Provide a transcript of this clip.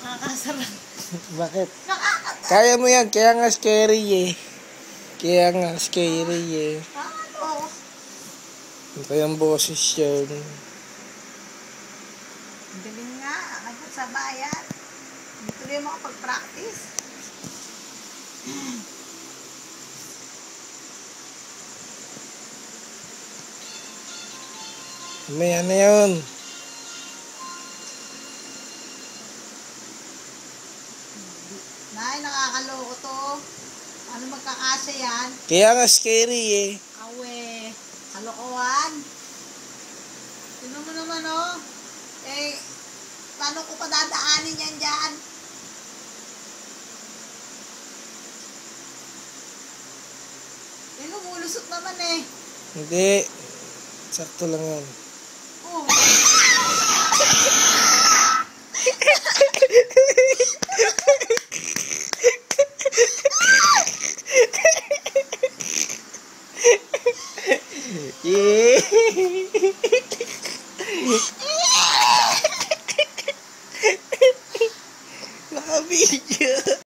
Nakakasarap. Bakit? Kaya mo yan, kaya nga scary eh. Kaya nga scary eh. Ano? Ano pa yung boses yun? Galing nga. Ako sa bayan. Hindi tuloy makapag-practice. May ano yun? Nay, nakakaloko to. Ano magkakasya yan? Kaya nga scary eh. Awe. Kalokohan. Tignan mo naman oh. Eh, paano ko pa dadaanin yan dyan? Eh, lumulusot naman eh. Hindi. Sakto lang yan. Oh. Yeah.